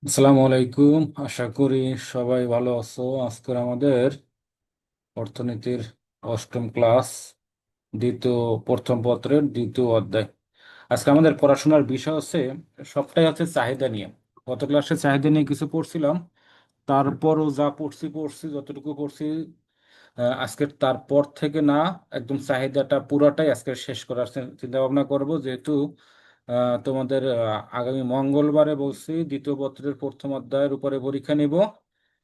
আসসালামু আলাইকুম। আশা করি সবাই ভালো আছো। আজকের আমাদের অর্থনীতির অষ্টম ক্লাস, দ্বিতীয় প্রথম পত্রের দ্বিতীয় অধ্যায়। আজকে আমাদের পড়াশোনার বিষয় হচ্ছে, সবটাই হচ্ছে চাহিদা নিয়ে। গত ক্লাসে চাহিদা নিয়ে কিছু পড়ছিলাম, তারপরও যা পড়ছি পড়ছি যতটুকু পড়ছি। আজকের তারপর থেকে না, একদম চাহিদাটা পুরাটাই আজকে শেষ করার চিন্তা ভাবনা করব, যেহেতু তোমাদের আগামী মঙ্গলবারে বলছি দ্বিতীয় পত্রের প্রথম অধ্যায়ের উপরে পরীক্ষা নিব।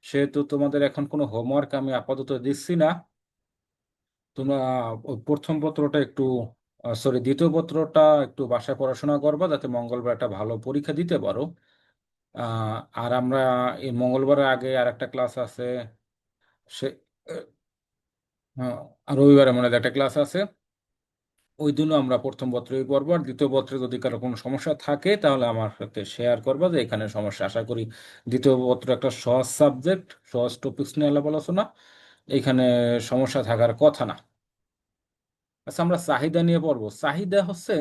সেহেতু তোমাদের এখন কোনো হোমওয়ার্ক আমি আপাতত দিচ্ছি না। তোমরা ওই প্রথম পত্রটা একটু, সরি, দ্বিতীয় পত্রটা একটু বাসায় পড়াশোনা করবা, যাতে মঙ্গলবার একটা ভালো পরীক্ষা দিতে পারো। আর আমরা এই মঙ্গলবারের আগে আর একটা ক্লাস আছে, সে আর রবিবারে মনে হয় একটা ক্লাস আছে। ওই দিনও আমরা প্রথম পত্রই পড়বো, আর দ্বিতীয় পত্রে যদি কারো কোনো সমস্যা থাকে তাহলে আমার সাথে শেয়ার করবা যে এখানে সমস্যা। আশা করি দ্বিতীয় পত্র একটা সহজ সাবজেক্ট, সহজ টপিকস নিয়ে আলাপ আলোচনা, এখানে সমস্যা থাকার কথা না। আচ্ছা, আমরা চাহিদা নিয়ে পড়বো। চাহিদা হচ্ছে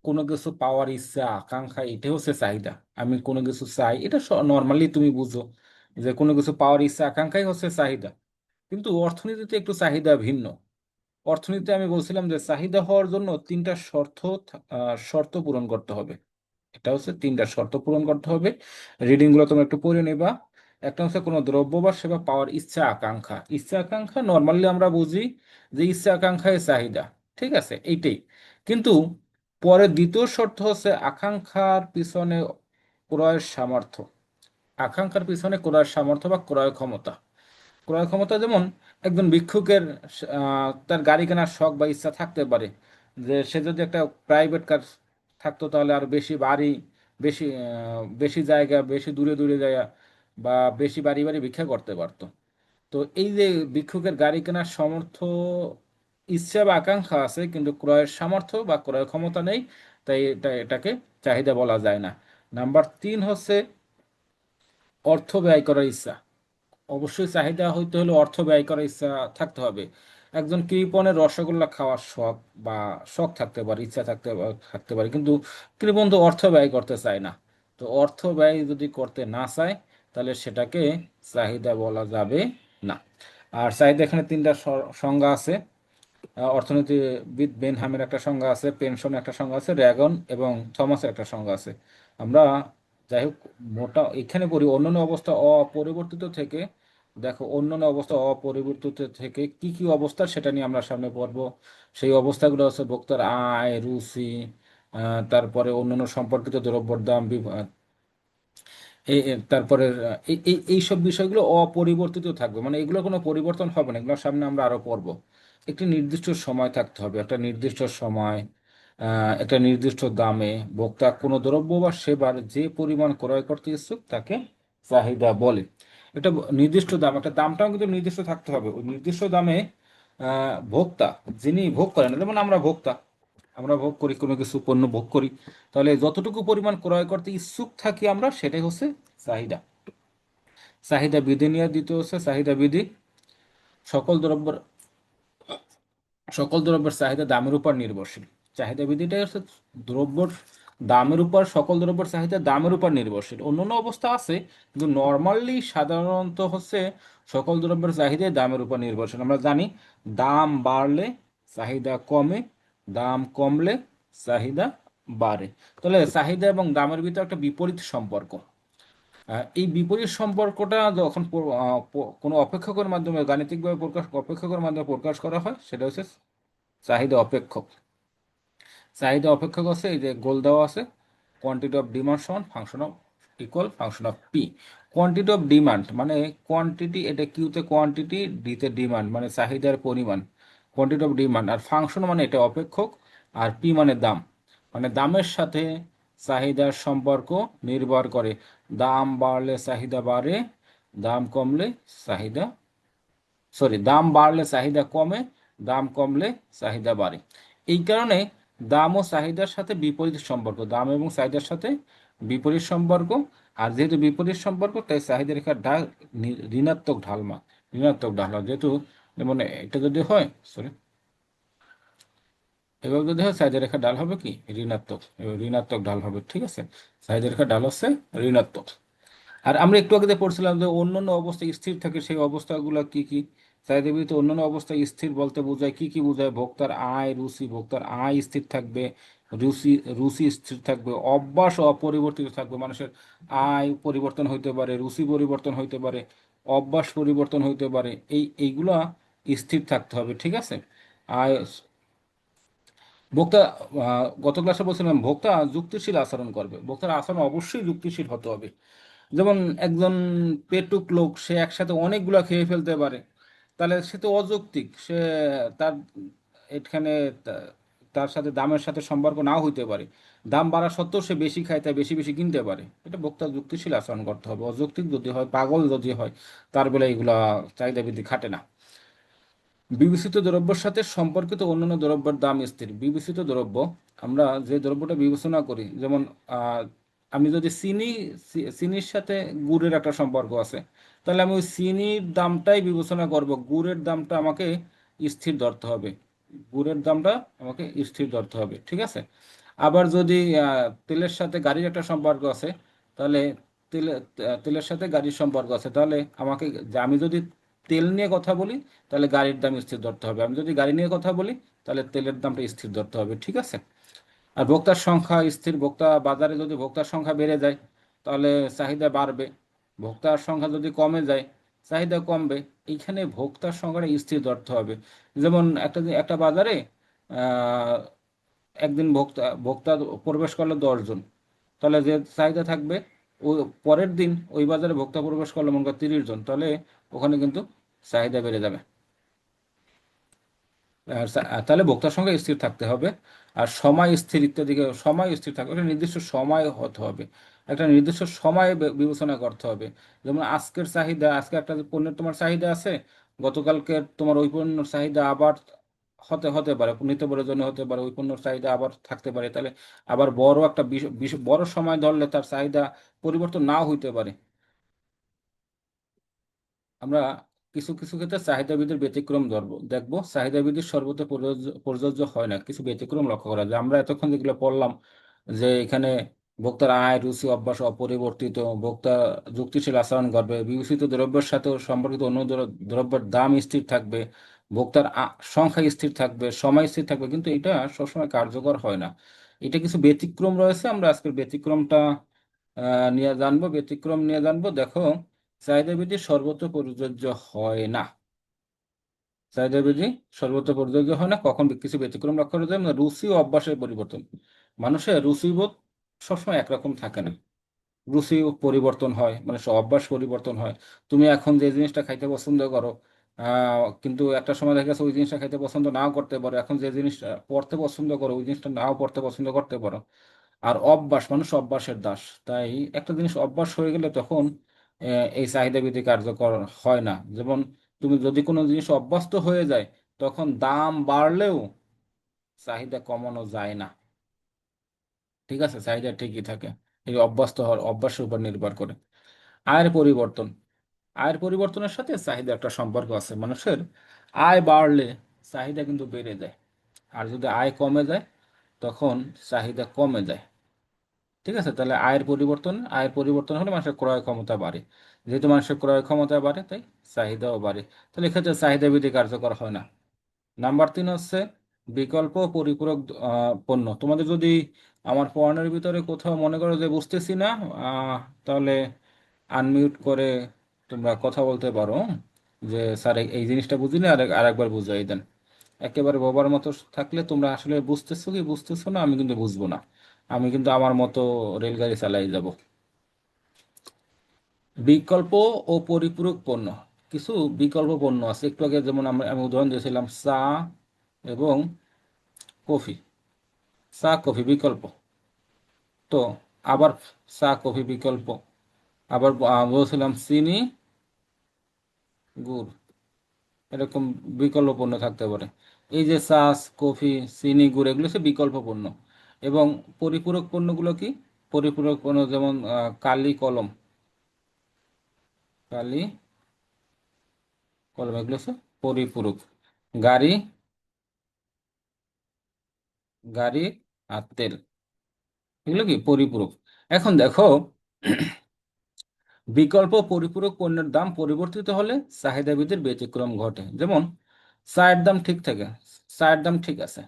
কোনো কিছু পাওয়ার ইচ্ছা, আকাঙ্ক্ষা, এটা হচ্ছে চাহিদা। আমি কোনো কিছু চাই, এটা নর্মালি তুমি বুঝো যে কোনো কিছু পাওয়ার ইচ্ছা আকাঙ্ক্ষাই হচ্ছে চাহিদা। কিন্তু অর্থনীতিতে একটু চাহিদা ভিন্ন। অর্থনীতিতে আমি বলছিলাম যে চাহিদা হওয়ার জন্য তিনটা শর্ত পূরণ করতে হবে। এটা হচ্ছে তিনটা শর্ত পূরণ করতে হবে। রিডিং গুলো তোমরা একটু পড়ে নেবা। একটা হচ্ছে কোনো দ্রব্য বা সেবা পাওয়ার ইচ্ছা আকাঙ্ক্ষা। ইচ্ছা আকাঙ্ক্ষা নর্মালি আমরা বুঝি যে ইচ্ছা আকাঙ্ক্ষায় চাহিদা, ঠিক আছে, এইটাই। কিন্তু পরে দ্বিতীয় শর্ত হচ্ছে আকাঙ্ক্ষার পিছনে ক্রয়ের সামর্থ্য। আকাঙ্ক্ষার পিছনে ক্রয়ের সামর্থ্য বা ক্রয় ক্ষমতা। ক্রয় ক্ষমতা যেমন একজন ভিক্ষুকের তার গাড়ি কেনার শখ বা ইচ্ছা থাকতে পারে, যে সে যদি একটা প্রাইভেট কার থাকতো তাহলে আর বেশি বাড়ি, বেশি জায়গা, বেশি দূরে দূরে জায়গা, বা বেশি বাড়ি বাড়ি ভিক্ষা করতে পারতো। তো এই যে ভিক্ষুকের গাড়ি কেনার সামর্থ্য, ইচ্ছা বা আকাঙ্ক্ষা আছে কিন্তু ক্রয়ের সামর্থ্য বা ক্রয় ক্ষমতা নেই, তাই এটাকে চাহিদা বলা যায় না। নাম্বার তিন হচ্ছে অর্থ ব্যয় করার ইচ্ছা। অবশ্যই চাহিদা হইতে হলে অর্থ ব্যয় করার ইচ্ছা থাকতে হবে। একজন কৃপণের রসগোল্লা খাওয়ার শখ বা শখ থাকতে পারে, ইচ্ছা থাকতে পারে, কিন্তু কৃপণ তো অর্থ ব্যয় করতে চায় না। তো অর্থ ব্যয় যদি করতে না চায় তাহলে সেটাকে চাহিদা বলা যাবে না। আর চাহিদা এখানে তিনটা সংজ্ঞা আছে। অর্থনীতিবিদ বেনহামের একটা সংজ্ঞা আছে, পেনশন একটা সংজ্ঞা আছে, র্যাগন এবং থমাসের একটা সংজ্ঞা আছে। আমরা যাই হোক, মোটা এখানে পড়ি অন্যান্য অবস্থা অপরিবর্তিত থেকে। দেখো, অন্যান্য অবস্থা অপরিবর্তিত থেকে কি কি অবস্থা সেটা নিয়ে আমরা সামনে পড়বো। সেই অবস্থাগুলো হচ্ছে ভোক্তার আয়, রুচি, তারপরে অন্যান্য সম্পর্কিত দ্রব্যের দাম, তারপরে এইসব বিষয়গুলো অপরিবর্তিত থাকবে, মানে এগুলো কোনো পরিবর্তন হবে না, এগুলোর সামনে আমরা আরো পড়বো। একটি নির্দিষ্ট সময় থাকতে হবে, একটা নির্দিষ্ট সময়, একটা নির্দিষ্ট দামে ভোক্তা কোনো দ্রব্য বা সেবার যে পরিমাণ ক্রয় করতে ইচ্ছুক তাকে চাহিদা বলে। একটা নির্দিষ্ট দাম, একটা দামটাও কিন্তু নির্দিষ্ট থাকতে হবে। ওই নির্দিষ্ট দামে ভোক্তা, যিনি ভোগ করেন, যেমন আমরা ভোক্তা, আমরা ভোগ করি, কোনো কিছু পণ্য ভোগ করি, তাহলে যতটুকু পরিমাণ ক্রয় করতে ইচ্ছুক থাকি আমরা, সেটাই হচ্ছে চাহিদা। চাহিদা বিধি নিয়ে দিতে হচ্ছে চাহিদা বিধি। সকল দ্রব্যের সকল দ্রব্যের চাহিদা দামের উপর নির্ভরশীল। চাহিদা বিধিটাই হচ্ছে দ্রব্যের দামের উপর, সকল দ্রব্যের চাহিদা দামের উপর নির্ভরশীল। অন্যান্য অবস্থা আছে, কিন্তু নর্মালি সাধারণত হচ্ছে সকল দ্রব্যের চাহিদাই দামের উপর নির্ভরশীল। আমরা জানি দাম বাড়লে চাহিদা কমে, দাম কমলে চাহিদা বাড়ে। তাহলে চাহিদা এবং দামের ভিতরে একটা বিপরীত সম্পর্ক। এই বিপরীত সম্পর্কটা যখন কোনো অপেক্ষকের মাধ্যমে গাণিতিকভাবে অপেক্ষকের মাধ্যমে প্রকাশ করা হয়, সেটা হচ্ছে চাহিদা অপেক্ষক। চাহিদা অপেক্ষক আছে, এই যে গোল দেওয়া আছে, কোয়ান্টিটি অফ ডিমান্ড সমান function of equal function of P. Quantity of demand মানে কোয়ান্টিটি, এটা কিউতে কোয়ান্টিটি, ডিতে ডিমান্ড মানে চাহিদার পরিমাণ, কোয়ান্টিটি অফ ডিমান্ড। আর ফাংশন মানে এটা অপেক্ষক, আর পি মানে দাম, মানে দামের সাথে চাহিদার সম্পর্ক নির্ভর করে। দাম বাড়লে চাহিদা বাড়ে, দাম কমলে চাহিদা, সরি, দাম বাড়লে চাহিদা কমে, দাম কমলে চাহিদা বাড়ে। এই কারণে দাম ও চাহিদার সাথে বিপরীত সম্পর্ক, দাম এবং চাহিদার সাথে বিপরীত সম্পর্ক। আর যেহেতু বিপরীত সম্পর্ক, তাই চাহিদা রেখার ঢাল ঋণাত্মক ঢালমা, ঋণাত্মক ঢাল হয়। যেহেতু মানে এটা যদি হয়, সরি, এবার যদি হয় চাহিদা রেখার ঢাল হবে কি ঋণাত্মক, ঋণাত্মক ঢাল হবে, ঠিক আছে। চাহিদা রেখার ঢাল হচ্ছে ঋণাত্মক। আর আমরা একটু আগে যে পড়ছিলাম যে অন্যান্য অবস্থায় স্থির থাকে, সেই অবস্থাগুলো কি কি? চাহিদা ব্যতীত অন্যান্য অবস্থায় স্থির বলতে বোঝায় কি কি বোঝায়? ভোক্তার আয় রুচি, ভোক্তার আয় স্থির থাকবে, রুচি রুচি স্থির থাকবে, অভ্যাস অপরিবর্তিত থাকবে। মানুষের আয় পরিবর্তন হইতে পারে, রুচি পরিবর্তন হইতে পারে, অভ্যাস পরিবর্তন হইতে পারে, এইগুলা স্থির থাকতে হবে, ঠিক আছে? আয় ভোক্তা, গত ক্লাসে বলছিলাম ভোক্তা যুক্তিশীল আচরণ করবে। ভোক্তার আচরণ অবশ্যই যুক্তিশীল হতে হবে। যেমন একজন পেটুক লোক সে একসাথে অনেকগুলা খেয়ে ফেলতে পারে, তাহলে সে তো অযৌক্তিক। সে তার এখানে তা- তার সাথে দামের সাথে সম্পর্ক নাও হইতে পারে। দাম বাড়া সত্ত্বেও সে বেশি খায়, তাই বেশি বেশি কিনতে পারে। এটা ভোক্তা যুক্তিশীল আচরণ করতে হবে। অযৌক্তিক যদি হয়, পাগল যদি হয়, তার বেলায় এগুলা চাহিদা বৃদ্ধি খাটে না। বিবেচিত দ্রব্যের সাথে সম্পর্কিত অন্যান্য দ্রব্যের দাম স্থির। বিবেচিত দ্রব্য, আমরা যে দ্রব্যটা বিবেচনা করি, যেমন আহ, আমি যদি চিনির সাথে গুড়ের একটা সম্পর্ক আছে, তাহলে আমি ওই চিনির দামটাই বিবেচনা করব, গুড়ের দামটা আমাকে স্থির ধরতে হবে। গুড়ের দামটা আমাকে স্থির ধরতে হবে, ঠিক আছে? আবার যদি তেলের সাথে গাড়ির একটা সম্পর্ক আছে, তাহলে তেলের সাথে গাড়ির সম্পর্ক আছে, তাহলে আমাকে, আমি যদি তেল নিয়ে কথা বলি, তাহলে গাড়ির দাম স্থির ধরতে হবে। আমি যদি গাড়ি নিয়ে কথা বলি, তাহলে তেলের দামটা স্থির ধরতে হবে, ঠিক আছে? আর ভোক্তার সংখ্যা স্থির। বাজারে যদি ভোক্তার সংখ্যা বেড়ে যায়, তাহলে চাহিদা বাড়বে। ভোক্তার সংখ্যা যদি কমে যায়, চাহিদা কমবে। এইখানে ভোক্তার সংখ্যাটা স্থির ধরতে হবে। যেমন একটা বাজারে আহ, একদিন ভোক্তা ভোক্তা প্রবেশ করলো 10 জন, তাহলে যে চাহিদা থাকবে, ও পরের দিন ওই বাজারে ভোক্তা প্রবেশ করলো মনে করো 30 জন, তাহলে ওখানে কিন্তু চাহিদা বেড়ে যাবে। তাহলে ভোক্তার সঙ্গে স্থির থাকতে হবে। আর সময় স্থির ইত্যাদিকে, সময় স্থির থাকবে, একটা নির্দিষ্ট সময় হতে হবে। একটা নির্দিষ্ট সময় বিবেচনা করতে হবে। যেমন আজকের চাহিদা, আজকে একটা যে পণ্যের তোমার চাহিদা আছে, গতকালকে তোমার ওই পণ্যের চাহিদা আবার হতে হতে পারে, নিত্য প্রয়োজনীয় হতে পারে, ওই পণ্যের চাহিদা আবার থাকতে পারে। তাহলে আবার বড় একটা বড় সময় ধরলে তার চাহিদা পরিবর্তন নাও হইতে পারে। আমরা কিছু কিছু ক্ষেত্রে চাহিদা বৃদ্ধির ব্যতিক্রম ধরবো, দেখবো চাহিদা বৃদ্ধির সর্বত্র প্রযোজ্য হয় না, কিছু ব্যতিক্রম লক্ষ্য করা যায়। আমরা এতক্ষণ যেগুলো পড়লাম, যে এখানে ভোক্তার আয় রুচি অভ্যাস অপরিবর্তিত, ভোক্তা যুক্তিশীল আচরণ করবে, বিবেচিত দ্রব্যের সাথে সম্পর্কিত অন্য দ্রব্যের দাম স্থির থাকবে, ভোক্তার সংখ্যা স্থির থাকবে, সময় স্থির থাকবে, কিন্তু এটা সবসময় কার্যকর হয় না। এটা কিছু ব্যতিক্রম রয়েছে, আমরা আজকের ব্যতিক্রমটা নিয়ে জানবো। ব্যতিক্রম নিয়ে জানবো, দেখো। চাহিদা বৃদ্ধি সর্বত্র প্রযোজ্য হয় না। চাহিদা বৃদ্ধি সর্বত্র প্রযোজ্য হয় না। কখন কিছু ব্যতিক্রম লক্ষ্য করা যায়, মানে রুচি ও অভ্যাসের পরিবর্তন। মানুষের রুচিবোধ সবসময় একরকম থাকে না। রুচি পরিবর্তন হয়, মানে সব অভ্যাস পরিবর্তন হয়। তুমি এখন যে জিনিসটা খাইতে পছন্দ করো, কিন্তু একটা সময় দেখা গেছে ওই জিনিসটা খাইতে পছন্দ নাও করতে পারো। এখন যে জিনিসটা পড়তে পছন্দ করো, ওই জিনিসটা নাও পড়তে পছন্দ করতে পারো। আর অভ্যাস, মানুষ অভ্যাসের দাস। তাই একটা জিনিস অভ্যাস হয়ে গেলে তখন এই চাহিদা বৃদ্ধি কার্যকর হয় না। যেমন তুমি যদি কোনো জিনিস অভ্যস্ত হয়ে যায়, তখন দাম বাড়লেও চাহিদা কমানো যায় না, ঠিক আছে? চাহিদা ঠিকই থাকে। এই অভ্যস্ত হওয়ার অভ্যাসের উপর নির্ভর করে। আয়ের পরিবর্তন, আয়ের পরিবর্তনের সাথে চাহিদা একটা সম্পর্ক আছে। মানুষের আয় বাড়লে চাহিদা কিন্তু বেড়ে যায়, আর যদি আয় কমে যায়, তখন চাহিদা কমে যায়, ঠিক আছে? তাহলে আয়ের পরিবর্তন হলে মানুষের ক্রয় ক্ষমতা বাড়ে। যেহেতু মানুষের ক্রয় ক্ষমতা বাড়ে, তাই চাহিদাও বাড়ে। তাহলে এক্ষেত্রে চাহিদা বৃদ্ধি কার্যকর হয় না। নাম্বার 3 হচ্ছে বিকল্প পরিপূরক পণ্য। তোমাদের যদি আমার পড়ানোর ভিতরে কোথাও মনে করো যে বুঝতেছি না, আহ, তাহলে আনমিউট করে তোমরা কথা বলতে পারো, যে স্যার এই জিনিসটা বুঝিনি, আরেকবার বুঝাই দেন। একেবারে বোবার মতো থাকলে তোমরা আসলে বুঝতেছো কি বুঝতেছো না, আমি কিন্তু বুঝবো না। আমি কিন্তু আমার মতো রেলগাড়ি চালাই যাব। বিকল্প ও পরিপূরক পণ্য, কিছু বিকল্প পণ্য আছে। একটু আগে যেমন আমি উদাহরণ দিয়েছিলাম চা এবং কফি। চা কফি বিকল্প। তো আবার চা কফি বিকল্প। আবার বলছিলাম চিনি, গুড়, এরকম বিকল্প পণ্য থাকতে পারে। এই যে চা, কফি, চিনি, গুড়, এগুলো হচ্ছে বিকল্প পণ্য। এবং পরিপূরক পণ্যগুলো কি? পরিপূরক পণ্য যেমন কালি কলম, কালি কলম, এগুলো হচ্ছে পরিপূরক। গাড়ি, গাড়ি আর তেল, এগুলো কি পরিপূরক। এখন দেখো, বিকল্প পরিপূরক পণ্যের দাম পরিবর্তিত হলে চাহিদা বৃদ্ধির ব্যতিক্রম ঘটে। যেমন চায়ের দাম ঠিক থাকে, চায়ের দাম ঠিক আছে,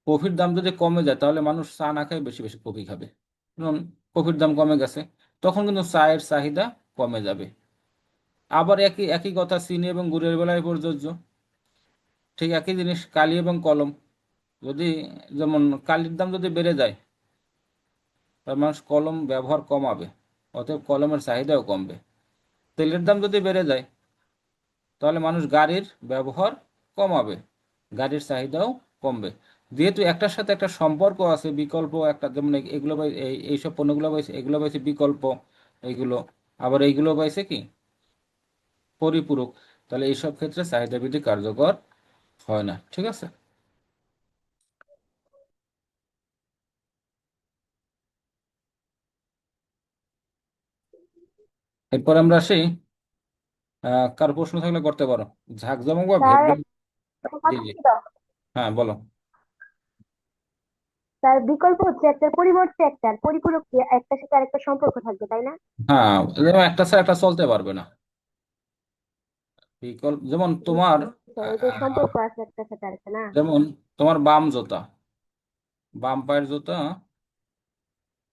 কফির দাম যদি কমে যায় তাহলে মানুষ চা না খায় বেশি বেশি কফি খাবে। যেমন কফির দাম কমে গেছে, তখন কিন্তু চায়ের চাহিদা কমে যাবে। আবার একই একই কথা চিনি এবং গুড়ের বেলায় প্রযোজ্য। ঠিক একই জিনিস কালি এবং কলম, যদি যেমন কালির দাম যদি বেড়ে যায় তাহলে মানুষ কলম ব্যবহার কমাবে, অতএব কলমের চাহিদাও কমবে। তেলের দাম যদি বেড়ে যায় তাহলে মানুষ গাড়ির ব্যবহার কমাবে, গাড়ির চাহিদাও কমবে। যেহেতু একটার সাথে একটা সম্পর্ক আছে, বিকল্প একটা, যেমন এগুলো এইসব পণ্যগুলো পাইছে, এগুলো পাইছে বিকল্প, এইগুলো আবার এইগুলো পাইছে কি পরিপূরক, তাহলে এইসব ক্ষেত্রে চাহিদা বৃদ্ধি কার্যকর হয় না। ঠিক আছে, এরপর আমরা আসি, কার প্রশ্ন থাকলে করতে পারো। ঝাঁকজমক বা স্যার ভেবলেন। একটা কথা জি জি, ছিল। হ্যাঁ বলো। স্যার বিকল্প হচ্ছে একটার পরিবর্তে একটার পরিপূরক দিয়ে একটার সাথে আরেকটা সম্পর্ক থাকবে, তাই না? হ্যাঁ, যেমন একটা ছাড়া একটা চলতে পারবে না। বিকল্প যেমন তোমার, বুঝছি স্যার, ওইটার আহ, সম্পর্ক আছে একটার সাথে আরেকটা, না? যেমন তোমার বাম জুতা, বাম পায়ের জুতা,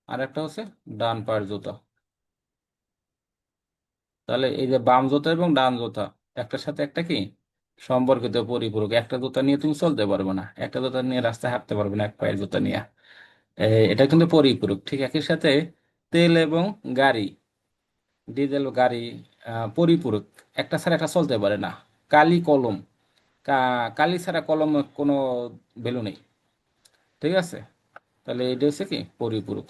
আর একটা হচ্ছে ডান পায়ের জুতা। তাহলে এই যে বাম জুতা এবং ডান জুতা একটার সাথে একটা কি সম্পর্কিত পরিপূরক। একটা জুতা নিয়ে তুমি চলতে পারবে না, একটা জুতা নিয়ে রাস্তায় হাঁটতে পারবে না এক পায়ের জুতা নিয়ে। এটা কিন্তু পরিপূরক। ঠিক একই সাথে তেল এবং গাড়ি, ডিজেল গাড়ি পরিপূরক, একটা ছাড়া একটা চলতে পারে না। কালি কলম, কালি ছাড়া কলম কোনো ভ্যালু নেই। ঠিক আছে, তাহলে এটা হচ্ছে কি পরিপূরক।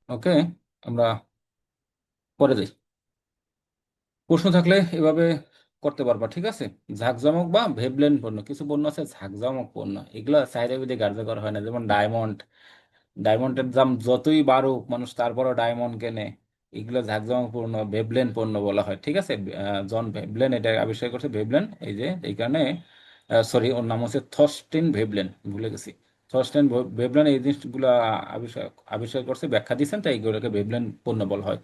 ওকে, আমরা পরে যাই। প্রশ্ন থাকলে এভাবে করতে পারবা। ঠিক আছে, ঝাঁকজমক বা ভেবলেন পণ্য, কিছু পণ্য আছে ঝাঁকজমক পণ্য, এগুলো চাহিদা বিধে কার্যকর হয় না। যেমন ডায়মন্ড, ডায়মন্ডের দাম যতই বাড়ুক মানুষ তারপরও ডায়মন্ড কেনে, এগুলো ঝাঁকজমক পণ্য, ভেবলেন পণ্য বলা হয়। ঠিক আছে, জন ভেবলেন এটা আবিষ্কার করছে, ভেবলেন এই যে এই কারণে, সরি ওর নাম হচ্ছে থরস্টেন ভেবলেন, ভুলে গেছি। থরস্টেন ভেবলেন এই জিনিসগুলো আবিষ্কার আবিষ্কার করছে, ব্যাখ্যা দিচ্ছেন, তাই এগুলোকে ভেবলেন পণ্য বলা হয়।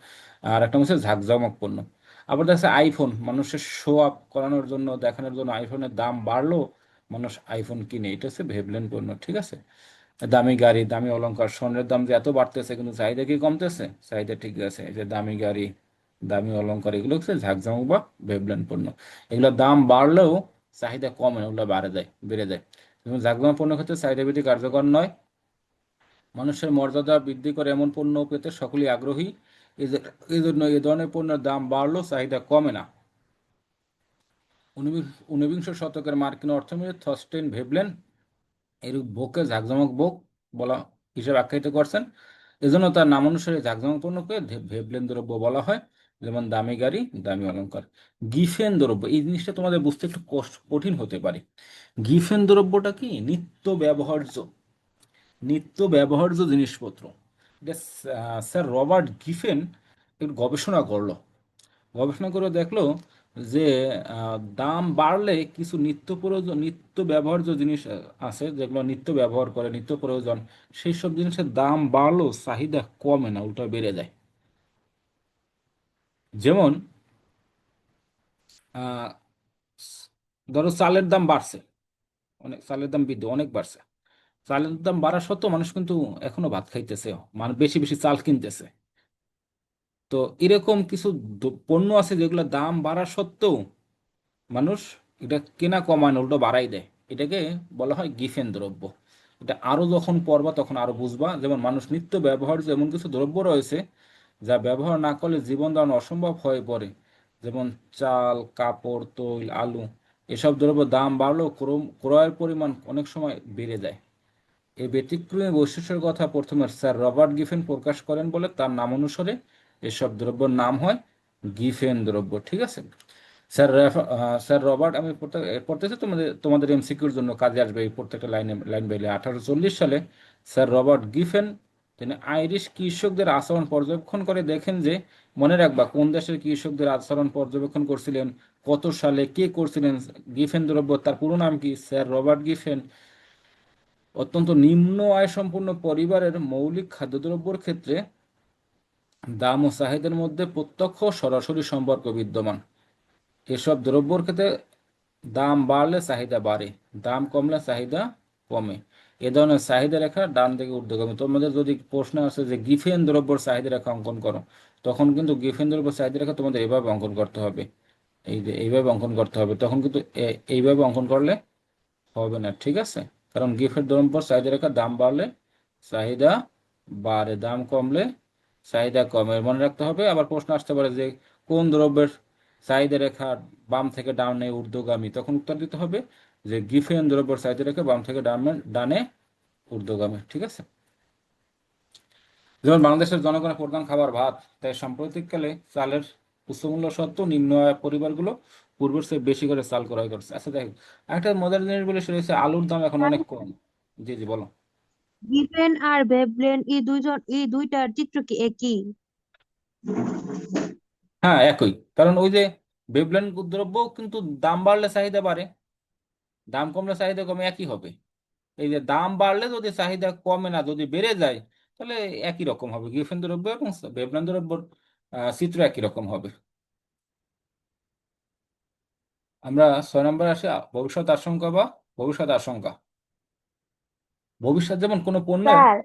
আর একটা হচ্ছে ঝাঁকজমক পণ্য। আবার দেখা আইফোন, মানুষের শো আপ করানোর জন্য, দেখানোর জন্য আইফোনের দাম বাড়লো, মানুষ আইফোন কিনে, এটা হচ্ছে ভেবলেন পণ্য। ঠিক আছে, দামি গাড়ি, দামি অলংকার, স্বর্ণের দাম যে এত বাড়তেছে কিন্তু চাহিদা কি কমতেছে? চাহিদা ঠিক আছে। এই যে দামি গাড়ি, দামি অলংকার, এগুলো হচ্ছে ঝাঁকঝমক বা ভেবলেন পণ্য। এগুলোর দাম বাড়লেও চাহিদা কমে না, ওগুলো বাড়ে যায়, বেড়ে যায়। যেমন ঝাঁকজমক পণ্য ক্ষেত্রে চাহিদা বৃদ্ধি কার্যকর নয়, মানুষের মর্যাদা বৃদ্ধি করে এমন পণ্য পেতে সকলেই আগ্রহী। এই যে এই জন্য এই ধরনের পণ্যের দাম বাড়লেও চাহিদা কমে না। ঊনবিংশ শতকের মার্কিন অর্থনীতি থরস্টেন ভেবলেন এরূপ ভোগকে জাঁকজমক ভোগ বলা হিসেবে আখ্যায়িত করছেন। এজন্য তার নাম অনুসারে জাঁকজমক পণ্যকে ভেবলেন দ্রব্য বলা হয়। যেমন দামি গাড়ি, দামি অলংকার। গিফেন দ্রব্য, এই জিনিসটা তোমাদের বুঝতে একটু কঠিন হতে পারে। গিফেন দ্রব্যটা কি? নিত্য ব্যবহার্য, নিত্য ব্যবহার্য জিনিসপত্র। এটা স্যার রবার্ট গিফেন একটু গবেষণা করলো, গবেষণা করে দেখলো যে দাম বাড়লে কিছু নিত্য প্রয়োজন, নিত্য ব্যবহার্য জিনিস আছে যেগুলো নিত্য ব্যবহার করে, নিত্য প্রয়োজন, সেই সব জিনিসের দাম বাড়লেও চাহিদা কমে না, উল্টো বেড়ে যায়। যেমন আহ, ধরো চালের দাম বাড়ছে, অনেক চালের দাম বৃদ্ধি অনেক বাড়ছে, চালের দাম বাড়া সত্ত্বেও মানুষ কিন্তু এখনো ভাত খাইতেছে, মানে বেশি বেশি চাল কিনতেছে। তো এরকম কিছু পণ্য আছে যেগুলো দাম বাড়া সত্ত্বেও মানুষ এটা কেনা কমায় না, উল্টো বাড়াই দেয়। এটাকে বলা হয় গিফেন দ্রব্য। এটা আরো যখন পড়বা তখন আরো বুঝবা। যেমন মানুষ নিত্য ব্যবহার এমন কিছু দ্রব্য রয়েছে যা ব্যবহার না করলে জীবন ধারণ অসম্ভব হয়ে পড়ে। যেমন চাল, কাপড়, তৈল, আলু, এসব দ্রব্যের দাম বাড়লেও ক্রয়ের পরিমাণ অনেক সময় বেড়ে যায়। এই ব্যতিক্রমী বৈশিষ্ট্যের কথা প্রথমে স্যার রবার্ট গিফেন প্রকাশ করেন বলে তার নাম অনুসারে এসব দ্রব্যের নাম হয় গিফেন দ্রব্য। ঠিক আছে, স্যার রবার্ট, আমি পড়তেছি, তোমাদের তোমাদের এমসিকিউর জন্য কাজে আসবে এই প্রত্যেকটা লাইনে লাইন বাইলে। 1840 সালে স্যার রবার্ট গিফেন, তিনি আইরিশ কৃষকদের আচরণ পর্যবেক্ষণ করে দেখেন যে, মনে রাখবা কোন দেশের কৃষকদের আচরণ পর্যবেক্ষণ করছিলেন, কত সালে, কে করছিলেন। গিফেন দ্রব্য তার পুরো নাম কি? স্যার রবার্ট গিফেন অত্যন্ত নিম্ন আয় সম্পন্ন পরিবারের মৌলিক খাদ্যদ্রব্যের ক্ষেত্রে দাম ও চাহিদার মধ্যে প্রত্যক্ষ ও সরাসরি সম্পর্ক বিদ্যমান। এসব দ্রব্যের ক্ষেত্রে দাম বাড়লে চাহিদা বাড়ে, দাম কমলে চাহিদা কমে। এ ধরনের চাহিদা রেখা ডান থেকে ঊর্ধ্বগামী। তোমাদের যদি প্রশ্ন আসে যে গিফেন দ্রব্যের চাহিদা রেখা অঙ্কন করো, তখন কিন্তু গিফেন দ্রব্যের চাহিদা রেখা তোমাদের এইভাবে অঙ্কন করতে হবে। এই যে এইভাবে অঙ্কন করতে হবে, তখন কিন্তু এইভাবে অঙ্কন করলে হবে না, ঠিক আছে? কারণ গিফের দ্রব্য চাহিদা রেখা দাম বাড়লে চাহিদা বাড়ে, দাম কমলে চাহিদা কমে, মনে রাখতে হবে। আবার প্রশ্ন আসতে পারে যে কোন দ্রব্যের চাহিদা রেখা বাম থেকে ডানে ঊর্ধ্বগামী, তখন উত্তর দিতে হবে যে গিফেন দ্রব্যের চাহিদা রেখা বাম থেকে ডানে ডানে ঊর্ধ্বগামী, ঠিক আছে? যেমন বাংলাদেশের জনগণের প্রধান খাবার ভাত, তাই সাম্প্রতিককালে চালের উচ্চমূল্য সত্ত্বেও নিম্ন আয়ের পরিবারগুলো পূর্বের চেয়ে বেশি করে চাল ক্রয় করছে। আচ্ছা দেখ, একটা মজার জিনিস বলে সেটা হচ্ছে আলুর দাম এখন অনেক কম। জি জি বলো। গিফেন আর ভেবলেন এই দুইটার চিত্র কি একই? হ্যাঁ একই, কারণ ওই যে বেবলেন দ্রব্য কিন্তু দাম বাড়লে চাহিদা বাড়ে, দাম কমলে চাহিদা কমে, একই হবে। এই যে দাম বাড়লে যদি চাহিদা কমে না, যদি বেড়ে যায়, তাহলে একই রকম হবে। গিফেন দ্রব্য এবং বেবলেন দ্রব্যর চিত্র একই রকম হবে। আমরা 6 নম্বর আসি ভবিষ্যৎ আশঙ্কা বা ভবিষ্যৎ আশঙ্কা। ভবিষ্যৎ যেমন কোনো পণ্যের। স্যার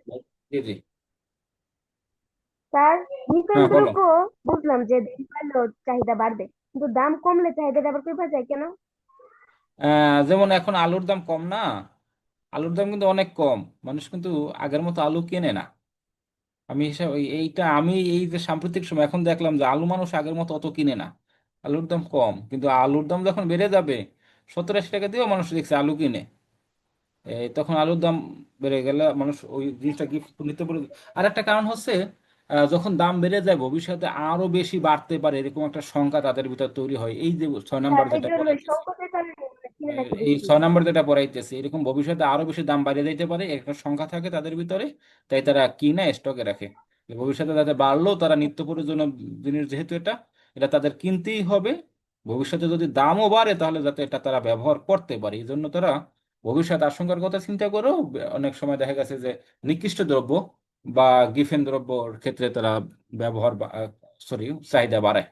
জি জি। স্যার নিত্য হ্যাঁ বলো। দ্রব্য বুঝলাম যে দাম বাড়লেও চাহিদা বাড়বে, কিন্তু দাম কমলে চাহিদাটা আবার কমে যায় কেন? যেমন এখন আলুর দাম কম না, আলুর দাম কিন্তু অনেক কম, মানুষ কিন্তু আগের মতো আলু কেনে না। আমি হিসাব এইটা আমি এই যে সাম্প্রতিক সময় এখন দেখলাম যে আলু মানুষ আগের মতো অত কিনে না, আলুর দাম কম, কিন্তু আলুর দাম যখন বেড়ে যাবে 70-80 টাকা দিয়েও মানুষ দেখছে আলু কিনে। তখন আলুর দাম বেড়ে গেলে মানুষ ওই জিনিসটা কি নিতে পারে। আর একটা কারণ হচ্ছে যখন দাম বেড়ে যায় ভবিষ্যতে আরো বেশি বাড়তে পারে, এরকম একটা শঙ্কা তাদের ভিতর তৈরি হয়। এই যে 6 নম্বর স্যার এই যেটা জন্য পড়াইতেছে, সংকটের কারণে আমরা কিনে থাকি এই বেশি। 6 নম্বর যেটা পড়াইতেছে, এরকম ভবিষ্যতে আরো বেশি দাম বাড়িয়ে দিতে পারে, একটা সংখ্যা থাকে তাদের ভিতরে, তাই তারা কিনে স্টকে রাখে। যে ভবিষ্যতে তাদের বাড়লেও তারা নিত্য প্রয়োজনীয় জিনিস, যেহেতু এটা এটা তাদের কিনতেই হবে, ভবিষ্যতে যদি দামও বাড়ে তাহলে যাতে এটা তারা ব্যবহার করতে পারে, এই জন্য তারা ভবিষ্যৎ আশঙ্কার কথা চিন্তা করেও অনেক সময় দেখা গেছে যে নিকৃষ্ট দ্রব্য বা গিফেন দ্রব্যর ক্ষেত্রে তারা ব্যবহার, সরি, চাহিদা বাড়ায়।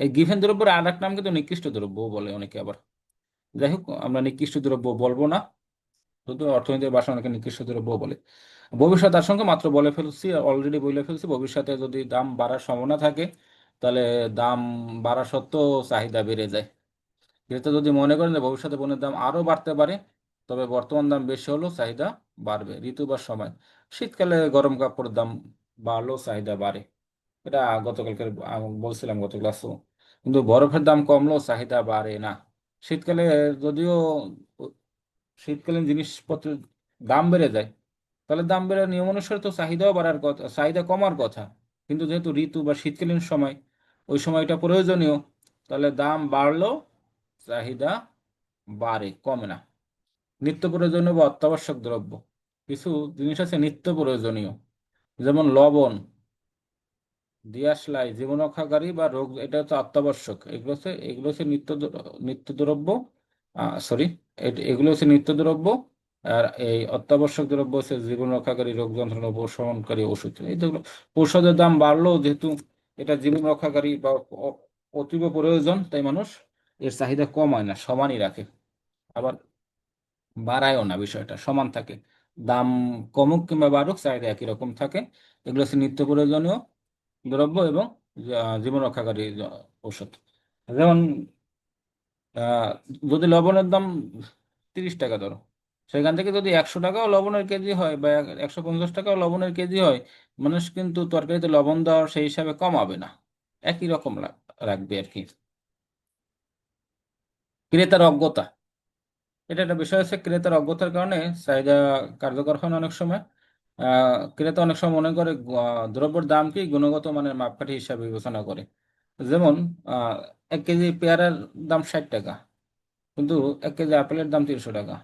এই গিফেন দ্রব্যের আর এক নাম কিন্তু নিকৃষ্ট দ্রব্য বলে অনেকে আবার। যাই হোক, আমরা নিকৃষ্ট দ্রব্য বলবো না, শুধু অর্থনীতির ভাষা অনেকে নিকৃষ্ট দ্রব্য বলে। ভবিষ্যৎ আশঙ্কা মাত্র বলে ফেলছি, অলরেডি বলে ফেলছি। ভবিষ্যতে যদি দাম বাড়ার সম্ভাবনা থাকে, তাহলে দাম বাড়া সত্ত্বেও চাহিদা বেড়ে যায়। ক্রেতা যদি মনে করেন যে ভবিষ্যতে পণ্যের দাম আরো বাড়তে পারে, তবে বর্তমান দাম বেশি হলেও চাহিদা বাড়বে। ঋতু বা সময়, শীতকালে গরম কাপড়ের দাম বাড়লেও চাহিদা বাড়ে, এটা গতকালকে বলছিলাম গত ক্লাসও। কিন্তু বরফের দাম কমলেও চাহিদা বাড়ে না। শীতকালে যদিও শীতকালীন জিনিসপত্রের দাম বেড়ে যায়, তাহলে দাম বেড়ে নিয়ম অনুসারে তো চাহিদাও বাড়ার কথা, চাহিদা কমার কথা। কিন্তু যেহেতু ঋতু বা শীতকালীন সময়, ওই সময়টা প্রয়োজনীয়, তাহলে দাম বাড়লেও চাহিদা বাড়ে, কমে না। নিত্য প্রয়োজনীয় বা অত্যাবশ্যক দ্রব্য, কিছু জিনিস আছে নিত্য প্রয়োজনীয়, যেমন লবণ, দিয়াশলাই, জীবন রক্ষাকারী বা রোগ, এটা হচ্ছে অত্যাবশ্যক। এগুলো হচ্ছে নিত্য দ্রব্য, সরি, এগুলো হচ্ছে নিত্য দ্রব্য। আর এই অত্যাবশ্যক দ্রব্য হচ্ছে জীবন রক্ষাকারী, রোগ যন্ত্রণা উপশমনকারী ওষুধ। এই যেগুলো ঔষধের দাম বাড়লেও যেহেতু এটা জীবন রক্ষাকারী বা অতীব প্রয়োজন, তাই মানুষ এর চাহিদা কমায় না, সমানই রাখে। আবার বাড়ায়ও না, বিষয়টা সমান থাকে। দাম কমুক কিংবা বাড়ুক, চাহিদা একই রকম থাকে। এগুলো হচ্ছে নিত্য প্রয়োজনীয় দ্রব্য এবং জীবন রক্ষাকারী ঔষধ। যেমন আহ, যদি লবণের দাম 30 টাকা ধরো, সেখান থেকে যদি 100 টাকাও লবণের কেজি হয় বা 150 টাকাও লবণের কেজি হয়, মানুষ কিন্তু তরকারিতে লবণ দেওয়ার সেই হিসাবে কমাবে না, একই রকম রাখবে আর কি। ক্রেতার অজ্ঞতা, এটা একটা বিষয় হচ্ছে, ক্রেতার অজ্ঞতার কারণে চাহিদা কার্যকর হয় না অনেক সময়। ক্রেতা অনেক সময় মনে করে দ্রব্যের দামকে গুণগত মানের মাপকাঠি হিসাবে বিবেচনা করে। যেমন 1 কেজি পেয়ারার দাম 60 টাকা, কিন্তু 1 কেজি আপেলের দাম 300 টাকা।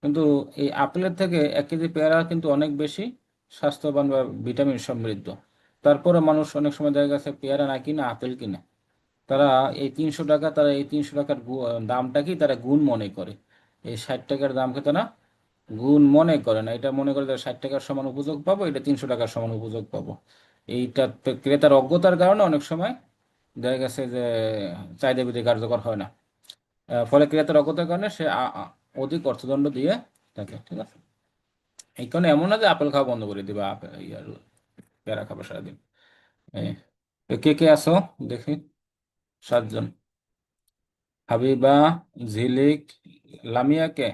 কিন্তু এই আপেলের থেকে 1 কেজি পেয়ারা কিন্তু অনেক বেশি স্বাস্থ্যবান বা ভিটামিন সমৃদ্ধ। তারপরে মানুষ অনেক সময় দেখা গেছে পেয়ারা না কিনে আপেল কিনে। তারা এই 300 টাকার দামটাকেই তারা গুণ মনে করে। এই 60 টাকার দামকে তারা গুণ মনে করে না, এটা মনে করে যে 60 টাকার সমান উপযোগ পাবো, এটা 300 টাকার সমান উপযোগ পাবো। এইটা ক্রেতার অজ্ঞতার কারণে অনেক সময় দেখা গেছে যে চাহিদা বৃদ্ধি কার্যকর হয় না। ফলে ক্রেতার অজ্ঞতার কারণে সে অধিক অর্থদণ্ড দিয়ে থাকে। ঠিক আছে, এই কারণে এমন না যে আপেল খাওয়া বন্ধ করে দিবা, আপেল ইয়ার পেয়ারা খাবে সারাদিন। এই, তো কে কে আছো দেখি? 7 জন। হাবিবা, ঝিলিক, লামিয়া কে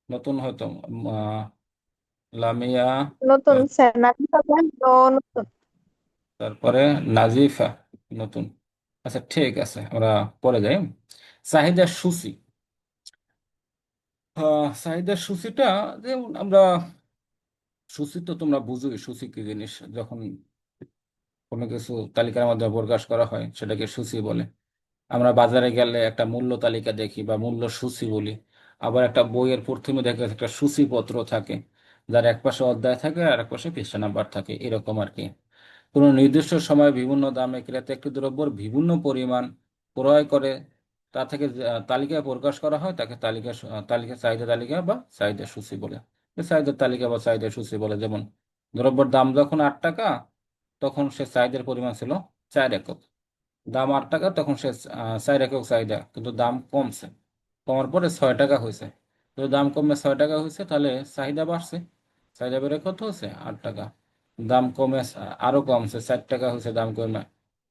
নতুন হয়তো, আহ, লামিয়া, নতুন তার- স্যার, নাবিল ফারহান তো নতুন। তারপরে নাজিফা নতুন। আচ্ছা ঠিক আছে, আমরা পরে যাই। চাহিদার সূচি। চাহিদার সূচিটা যেমন আমরা, সূচি তো তোমরা বুঝোই, সূচি কি জিনিস। যখন কোনো কিছু তালিকার মাধ্যমে প্রকাশ করা হয় সেটাকে সূচি বলে। আমরা বাজারে গেলে একটা মূল্য তালিকা দেখি বা মূল্য সূচি বলি। আবার একটা বইয়ের প্রথমে দেখে একটা সূচিপত্র থাকে, যার এক পাশে অধ্যায় থাকে আর এক পাশে পৃষ্ঠা নাম্বার থাকে, এরকম আর কি। কোনো নির্দিষ্ট সময়ে বিভিন্ন দামে ক্রেতা একটি দ্রব্যের বিভিন্ন পরিমাণ ক্রয় করে, তা থেকে যে, তালিকায় প্রকাশ করা হয় তাকে তালিকা চাহিদা তালিকা বা চাহিদা সূচি বলে। এই চাহিদার তালিকা বা চাহিদা সূচি বলে। যেমন দ্রব্যের দাম যখন 8 টাকা, তখন সে চাহিদার পরিমাণ ছিল 4 একক। দাম 8 টাকা, তখন সে 4 একক চাহিদা, কিন্তু দাম কমছে, কমার পরে 6 টাকা হয়েছে। তো দাম কমে 6 টাকা হয়েছে, তাহলে চাহিদা বাড়ছে। চাহিদা বেড়ে কত হয়েছে? 8 টাকা। দাম কমে আরো কমছে, 4 টাকা হয়েছে, দাম কমে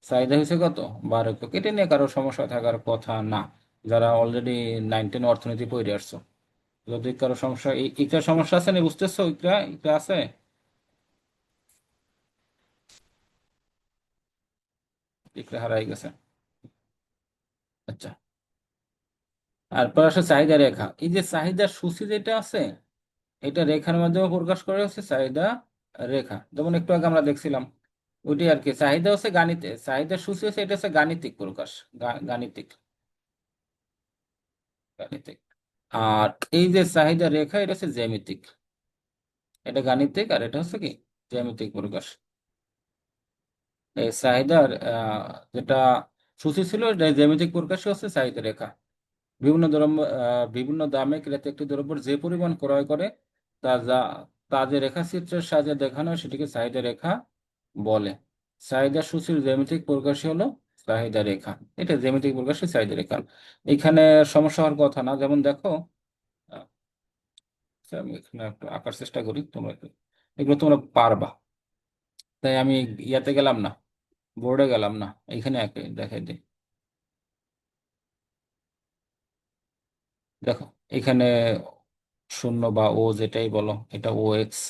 চাহিদা হয়েছে কত? 12 একক। এটা নিয়ে কারো সমস্যা থাকার কথা না, যারা অলরেডি 9-10 অর্থনীতি পড়ে আসছো। যদি কারো সমস্যা, ইকরা সমস্যা আছে না, বুঝতেছো? ইকরা ইকরা আছে? ইকরা হারাই গেছে। আচ্ছা, তারপর আসে চাহিদা রেখা। এই যে চাহিদার সূচি যেটা আছে, এটা রেখার মাধ্যমে প্রকাশ করা হচ্ছে চাহিদা রেখা। যেমন একটু আগে আমরা দেখছিলাম ওইটি আর কি। চাহিদা হচ্ছে গাণিতে, চাহিদার সূচি হচ্ছে, এটা হচ্ছে গাণিতিক প্রকাশ। গাণিতিক, গাণিতিক। আর এই যে চাহিদা রেখা, এটা হচ্ছে জ্যামিতিক। এটা গাণিতিক আর এটা হচ্ছে কি জ্যামিতিক প্রকাশ। এই চাহিদার যেটা সূচি ছিল, এটা জ্যামিতিক প্রকাশই হচ্ছে চাহিদা রেখা। বিভিন্ন দামে ক্রেতা একটি দ্রব্যের যে পরিমাণ ক্রয় করে, তা যা তা যে রেখাচিত্রের সাহায্যে দেখানো হয় সেটিকে চাহিদা রেখা বলে। চাহিদা সূচির জ্যামিতিক প্রকাশই হলো চাহিদা রেখা। এটা জ্যামিতিক প্রকাশই চাহিদা রেখা। এখানে সমস্যা হওয়ার কথা না। যেমন দেখো, আহ, আচ্ছা, আমি এখানে একটু আঁকার চেষ্টা করি, তোমরা এগুলো তোমরা পারবা। তাই আমি ইয়াতে গেলাম না, বোর্ডে গেলাম না, এখানে দেখাই দিই। দেখো এখানে শূন্য বা ও যেটাই বলো, এটা ও এক্স,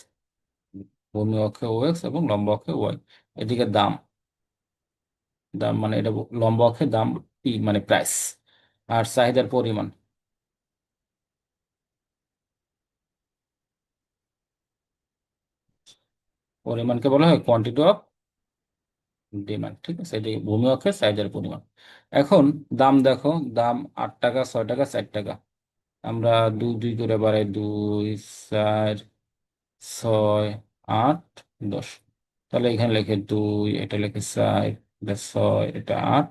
ভূমি অক্ষে ও এক্স এবং লম্ব অক্ষে ওয়াই। এদিকে দাম, দাম মানে এটা লম্ব অক্ষে দাম, পি মানে প্রাইস। আর চাহিদার পরিমাণ, পরিমাণকে বলা হয় কোয়ান্টিটি অফ ডিমান্ড। ঠিক আছে, এটি ভূমি অক্ষে চাহিদার পরিমাণ। এখন দাম দেখো, দাম 8 টাকা, 6 টাকা, 4 টাকা। আমরা দুই দুই করে বাড়াই, 2, 4, 6, 8, 10। তাহলে এখানে লিখে 2, এটা লিখে 4, এটা 6, এটা 8,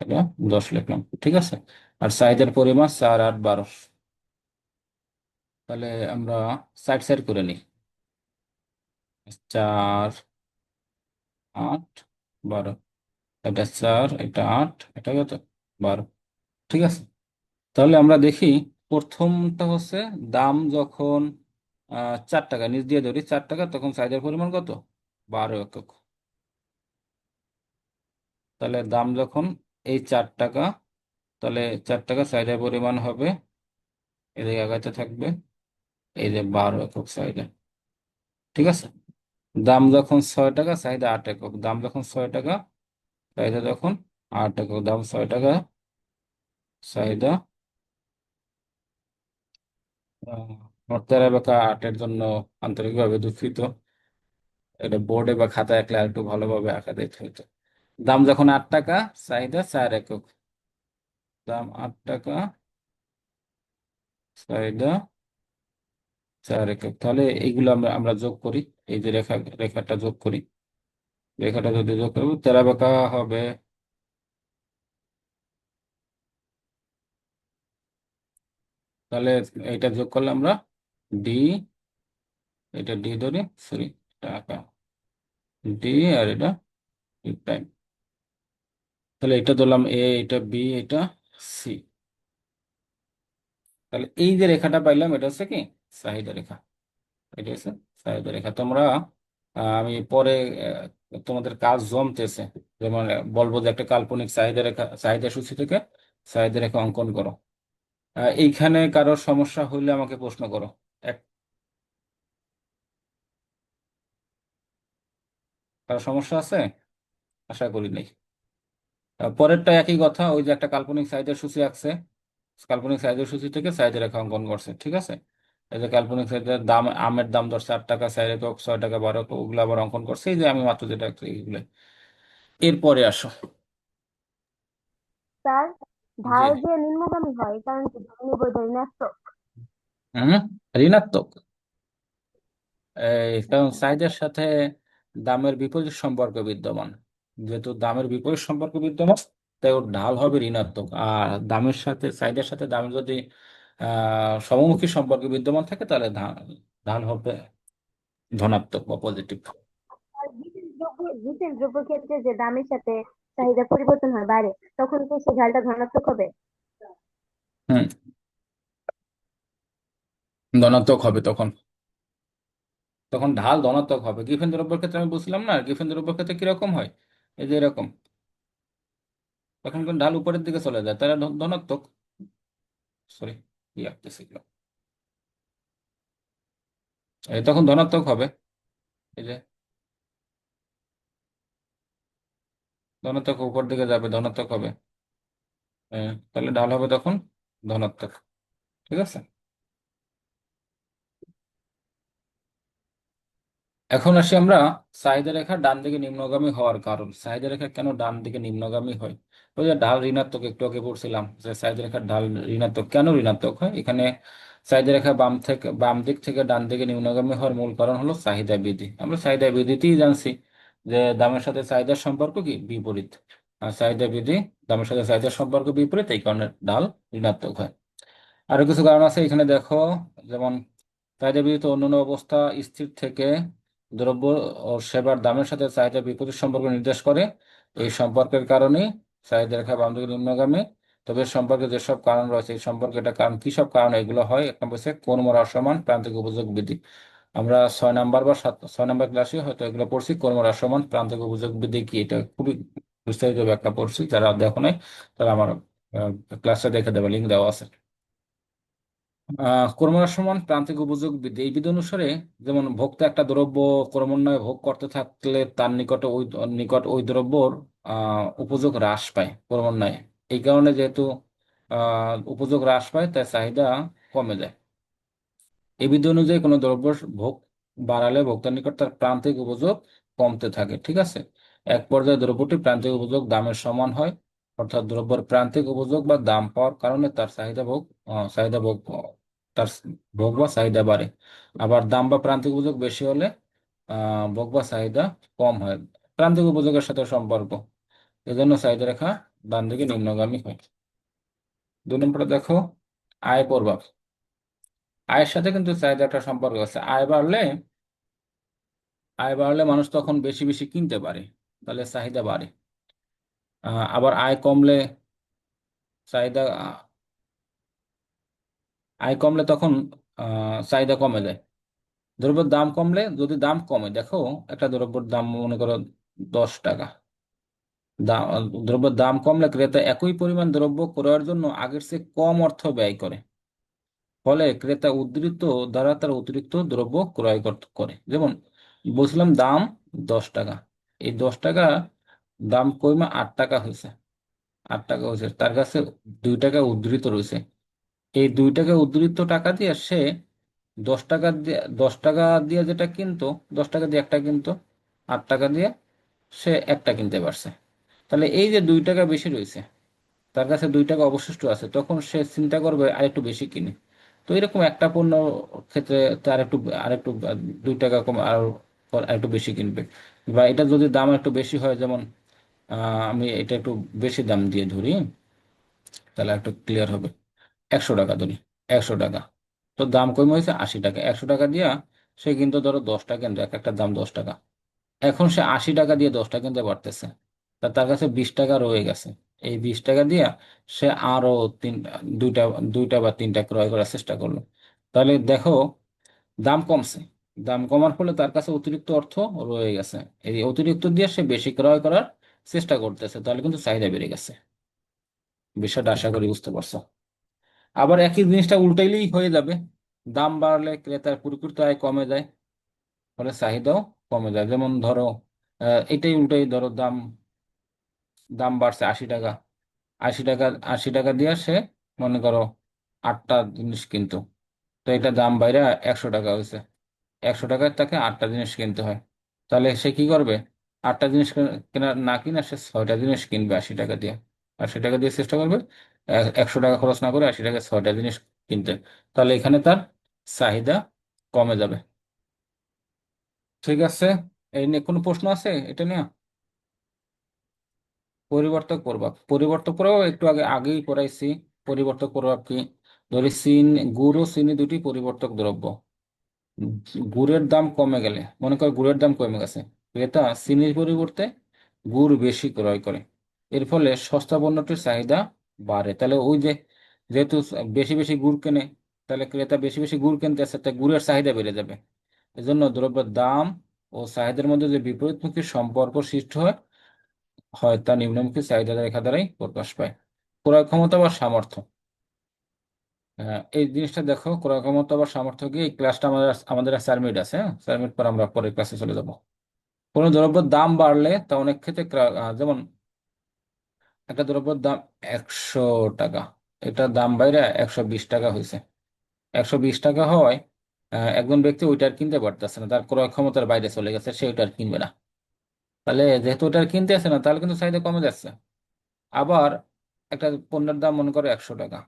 এটা 10 লিখলাম। ঠিক আছে, আর চাহিদার পরিমাণ 4, 8, 12। তাহলে আমরা সাইড সাইড করে নিই। 4, 8, 12। এটা 4, এটা 8, এটা কত? 12। ঠিক আছে, তাহলে আমরা দেখি প্রথমটা হচ্ছে দাম যখন 4 টাকা, নিচ দিয়ে ধরি 4 টাকা, তখন চাহিদার পরিমাণ কত? 12 একক। তাহলে দাম যখন এই 4 টাকা, তাহলে 4 টাকা চাহিদার পরিমাণ হবে, এদিকে আগাতে থাকবে, এই যে 12 একক চাহিদা। ঠিক আছে, দাম যখন 6 টাকা, চাহিদা 8 একক। দাম যখন 6 টাকা, চাহিদা যখন 8 একক। দাম 6 টাকা, চাহিদা 13 বা 8-এর জন্য আন্তরিকভাবে দুঃখিত। এটা বোর্ডে বা খাতায় আঁকলে আর একটু ভালোভাবে আঁকা দেখতে হতো। দাম যখন 8 টাকা, চাহিদা 4 একক। দাম 8 টাকা, চাহিদা 4 একক। তাহলে এইগুলো আমরা আমরা যোগ করি। এই যে রেখাটা যোগ করি, রেখাটা যদি যোগ করবো 13 বাঁকা হবে। তাহলে এটা যোগ করলে আমরা ডি, এটা ডি ধরি, সরি, টাকা, ডি, আর এটা ডি প্রাইম। তাহলে এটা ধরলাম এ, এটা বি, এটা সি। তাহলে এই যে রেখাটা পাইলাম এটা হচ্ছে কি চাহিদা রেখা। এটা হচ্ছে চাহিদা রেখা। তোমরা আমি পরে তোমাদের কাজ জমতেছে, যেমন বলবো যে একটা কাল্পনিক চাহিদা রেখা, চাহিদা সূচি থেকে চাহিদা রেখা অঙ্কন করো। এইখানে কারোর সমস্যা হইলে আমাকে প্রশ্ন করো। এক, কারো সমস্যা আছে? আশা করি নেই। পরেরটা একই কথা, ওই যে একটা কাল্পনিক চাহিদার সূচি আঁকছে, কাল্পনিক চাহিদার সূচি থেকে চাহিদা রেখা অঙ্কন করছে, ঠিক আছে। এই যে কাল্পনিক চাহিদার দাম, আমের দাম ধরছে 8 টাকা, 4 একক, 6 টাকা, 12 একক, ওগুলো আবার অঙ্কন করছে, এই যে আমি মাত্র যেটা আঁকছি এইগুলো। এরপরে আসো। স্যার, জি। ঢাল যে নিম্নগামী হয় কারণ কি ধনী বৈধ ঋণাত্মক। হুম, ঋণাত্মক। এই কারণ চাহিদার সাথে দামের বিপরীত সম্পর্ক বিদ্যমান। যেহেতু দামের বিপরীত সম্পর্ক বিদ্যমান, তাই ওর ঢাল হবে ঋণাত্মক। আর দামের সাথে, চাহিদার সাথে দামের যদি সমমুখী সম্পর্ক বিদ্যমান থাকে, তাহলে ঢাল হবে ধনাত্মক বা পজিটিভ। আর বিশেষ দ্রব্য ক্ষেত্রে যে দামের সাথে চাহিদা পরিবর্তন হয় বাড়ে, তখন কি সেই ঢালটা ধনাত্মক হবে? হুম, ধনাত্মক হবে তখন। তখন ঢাল ধনাত্মক হবে। গ্রিফিন দ্রব্যের ক্ষেত্রে আমি বুঝলাম না, গ্রিফিন দ্রব্যের ক্ষেত্রে কিরকম হয়, এই যে এরকম, তখন কিন্তু ঢাল উপরের দিকে চলে যায়, তারা ধনাত্মক। সরি, কি আঁকতেছি এগুলো? এই তখন ধনাত্মক হবে, এই যে ধনাত্মক উপর দিকে যাবে, ধনাত্মক হবে। তাহলে ঢাল হবে তখন ধনাত্মক, ঠিক আছে। এখন আসি আমরা চাহিদা রেখা ডান দিকে নিম্নগামী হওয়ার কারণ। চাহিদা রেখা কেন ডান দিকে নিম্নগামী হয়? ওই যে ঢাল ঋণাত্মক, একটু আগে পড়ছিলাম যে চাহিদা রেখার ঢাল ঋণাত্মক। কেন ঋণাত্মক হয়? এখানে চাহিদা রেখা বাম দিক থেকে ডান দিকে নিম্নগামী হওয়ার মূল কারণ হলো চাহিদা বৃদ্ধি। আমরা চাহিদা বৃদ্ধিতেই জানছি যে দামের সাথে চাহিদার সম্পর্ক কি বিপরীত। আর চাহিদা বৃদ্ধি, দামের সাথে চাহিদার সম্পর্ক বিপরীত, এই কারণে ঢাল ঋণাত্মক হয়। আরো কিছু কারণ আছে এখানে দেখো, যেমন চাহিদা বৃদ্ধিত অন্যান্য অবস্থা স্থির থেকে দ্রব্য ও সেবার দামের সাথে চাহিদার বিপরীত সম্পর্ক নির্দেশ করে। এই সম্পর্কের কারণে চাহিদা রেখা বাম দিকে নিম্নগামী। তবে এর সম্পর্কে যেসব কারণ রয়েছে, এই সম্পর্কে এটা কারণ কি সব কারণ এগুলো হয়, এক নম্বর হচ্ছে কর্ম হ্রাসমান প্রান্তিক উপযোগ বৃদ্ধি। আমরা 6 নাম্বার বা 6 নাম্বার ক্লাসে হয়তো এগুলো পড়ছি, কর্ম হ্রাসমান প্রান্তিক উপযোগ বৃদ্ধি কি, এটা খুবই বিস্তারিত ব্যাখ্যা পড়ছি। যারা দেখো নাই তারা আমার ক্লাসটা দেখে দেবে, লিঙ্ক দেওয়া আছে। ক্রমহ্রাসমান প্রান্তিক উপযোগ বৃদ্ধি, এই বিধি অনুসারে যেমন ভোক্তা একটা দ্রব্য ক্রমান্বয়ে ভোগ করতে থাকলে তার নিকট ওই দ্রব্যর উপযোগ হ্রাস পায় ক্রমান্বয়ে। এই কারণে যেহেতু উপযোগ হ্রাস পায়, তাই চাহিদা কমে যায়। এই বিধি অনুযায়ী কোনো দ্রব্য ভোগ বাড়ালে ভোক্তার নিকট তার প্রান্তিক উপযোগ কমতে থাকে, ঠিক আছে। এক পর্যায়ে দ্রব্যটি প্রান্তিক উপযোগ দামের সমান হয়, অর্থাৎ দ্রব্যের প্রান্তিক উপযোগ বা দাম পাওয়ার কারণে তার চাহিদা ভোগ তার ভোগ বা চাহিদা বাড়ে। আবার দাম বা প্রান্তিক উপযোগ বেশি হলে ভোগ বা চাহিদা কম হয়। প্রান্তিক উপযোগের সাথে সম্পর্ক, এজন্য চাহিদা রেখা ডান দিকে নিম্নগামী হয়। 2 নম্বরে দেখো আয় প্রভাব। আয়ের সাথে কিন্তু চাহিদা একটা সম্পর্ক আছে। আয় বাড়লে মানুষ তখন বেশি বেশি কিনতে পারে, তাহলে চাহিদা বাড়ে। আবার চাহিদা আয় কমলে তখন চাহিদা কমে যায়। দ্রব্যের দাম কমলে, যদি দাম কমে, দেখো একটা দ্রব্যের দাম মনে করো 10 টাকা, দাম, দ্রব্যের দাম কমলে ক্রেতা একই পরিমাণ দ্রব্য ক্রয়ের জন্য আগের চেয়ে কম অর্থ ব্যয় করে। ফলে ক্রেতা উদ্ধৃত দ্বারা তার অতিরিক্ত দ্রব্য ক্রয় করে। যেমন বলছিলাম দাম 10 টাকা, এই 10 টাকা দাম কমে 8 টাকা হয়েছে। 8 টাকা হয়েছে, তার কাছে 2 টাকা উদ্ধৃত রয়েছে। এই 2 টাকা উদ্ধৃত টাকা দিয়ে সে 10 টাকা দিয়ে যেটা কিনতো, 10 টাকা দিয়ে একটা কিনতো, 8 টাকা দিয়ে সে একটা কিনতে পারছে। তাহলে এই যে 2 টাকা বেশি রয়েছে, তার কাছে 2 টাকা অবশিষ্ট আছে, তখন সে চিন্তা করবে আরেকটু বেশি কিনে। তো এরকম একটা পণ্য ক্ষেত্রে তার আরেকটু 2 টাকা কম আর আরেকটু বেশি কিনবে। বা এটা যদি দাম একটু বেশি হয়, যেমন আমি এটা একটু বেশি দাম দিয়ে ধরি, তাহলে একটু ক্লিয়ার হবে। 100 টাকা ধরি, 100 টাকা, তো দাম কমে হয়েছে 80 টাকা। 100 টাকা দিয়া সে কিন্তু ধরো 10 টাকা কিনতো, এক একটা দাম 10 টাকা। এখন সে 80 টাকা দিয়ে 10টা কিনতে পারতেছে, তার কাছে 20 টাকা রয়ে গেছে। এই 20 টাকা দিয়ে সে আরো তিন দুইটা দুইটা বা তিনটা ক্রয় করার চেষ্টা করলো। তাহলে দেখো, দাম কমছে। দাম কমার ফলে তার কাছে অতিরিক্ত অর্থ রয়ে গেছে। এই অতিরিক্ত দিয়ে সে বেশি ক্রয় করার চেষ্টা করতেছে, তাহলে কিন্তু চাহিদা বেড়ে গেছে। বিষয়টা আশা করি বুঝতে পারছো। আবার একই জিনিসটা উল্টাইলেই হয়ে যাবে। দাম বাড়লে ক্রেতার প্রকৃত আয় কমে যায়, ফলে চাহিদাও কমে যায়। যেমন ধরো, এটাই উল্টাই ধরো, দাম দাম বাড়ছে 80 টাকা। 80 টাকা, 80 টাকা দিয়ে সে মনে করো 8টা জিনিস কিনতো, তো এটা দাম বাইরে 100 টাকা হয়েছে। 100 টাকায় তাকে 8টা জিনিস কিনতে হয়। তাহলে সে কি করবে? 8টা জিনিস কেনা না কিনা সে 6টা জিনিস কিনবে 80 টাকা দিয়ে। 80 টাকা দিয়ে চেষ্টা করবে 100 টাকা খরচ না করে 80 টাকায় 6টা জিনিস কিনতে। তাহলে এখানে তার চাহিদা কমে যাবে। ঠিক আছে, এই নিয়ে কোনো প্রশ্ন আছে এটা নিয়ে? পরিবর্তক প্রভাব, পরিবর্তক প্রভাব একটু আগেই পড়াইছি। পরিবর্তক প্রভাব কি? ধরি গুড় ও চিনি দুটি পরিবর্তক দ্রব্য। উম, গুড়ের দাম কমে গেলে, মনে কর গুড়ের দাম কমে গেছে, ক্রেতা চিনির পরিবর্তে গুড় বেশি ক্রয় করে। এর ফলে সস্তা পণ্যটির চাহিদা বাড়ে। তাহলে ওই যে, যেহেতু বেশি বেশি গুড় কেনে, তাহলে ক্রেতা বেশি বেশি গুড় কিনতেছে, তাই গুড়ের চাহিদা বেড়ে যাবে। এজন্য দ্রব্যের দাম ও চাহিদার মধ্যে যে বিপরীতমুখী সম্পর্ক সৃষ্টি হয় হয় তা নিম্নমুখী চাহিদা রেখা দ্বারাই প্রকাশ পায়। ক্রয় ক্ষমতা বা সামর্থ্য, এই জিনিসটা দেখো, ক্রয় ক্ষমতা বা সামর্থ্য কি? এই ক্লাসটা আমাদের আমাদের 4 মিনিট আছে, হ্যাঁ? 4 মিনিট পর আমরা পরের ক্লাসে চলে যাব। কোনো দ্রব্যের দাম বাড়লে তা অনেক ক্ষেত্রে যেমন একটা দ্রব্যের দাম 100 টাকা, এটার দাম বাইরে 120 টাকা হয়েছে। 120 টাকা হয়, একজন ব্যক্তি ওইটার কিনতে পারতেছে না, তার ক্রয় ক্ষমতার বাইরে চলে গেছে, সে ওইটার কিনবে না। তাহলে যেহেতু ওইটার কিনতে আসে না, তাহলে কিন্তু চাহিদা কমে যাচ্ছে। আবার একটা পণ্যের দাম মনে করো 100 টাকা।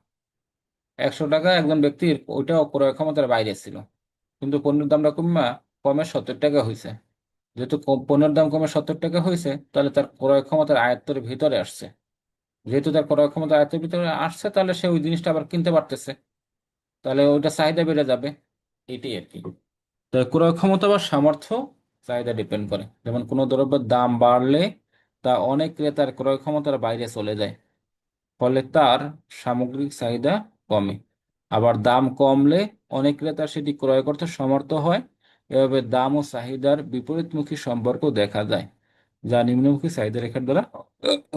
100 টাকা একজন ব্যক্তির ওইটাও ক্রয় ক্ষমতার বাইরে ছিল, কিন্তু পণ্যের দামটা কমে 70 টাকা হয়েছে। যেহেতু পণ্যের দাম কমে 70 টাকা হয়েছে, তাহলে তার ক্রয় ক্ষমতার আয়ত্তের ভিতরে আসছে। যেহেতু তার ক্রয় ক্ষমতা আয়ত্তের ভিতরে আসছে, তাহলে সে ওই জিনিসটা আবার কিনতে পারতেছে, তাহলে ওইটা চাহিদা বেড়ে যাবে। এটাই আর কি। তো ক্রয় ক্ষমতা বা সামর্থ্য চাহিদা ডিপেন্ড করে। যেমন কোনো দ্রব্যের দাম বাড়লে তা অনেক ক্রেতার ক্রয় ক্ষমতার বাইরে চলে যায়, ফলে তার সামগ্রিক চাহিদা কমে। আবার দাম কমলে অনেক ক্রেতা সেটি ক্রয় করতে সমর্থ হয়। এভাবে দাম ও চাহিদার বিপরীতমুখী সম্পর্ক দেখা যায়, যা নিম্নমুখী চাহিদা রেখার দ্বারা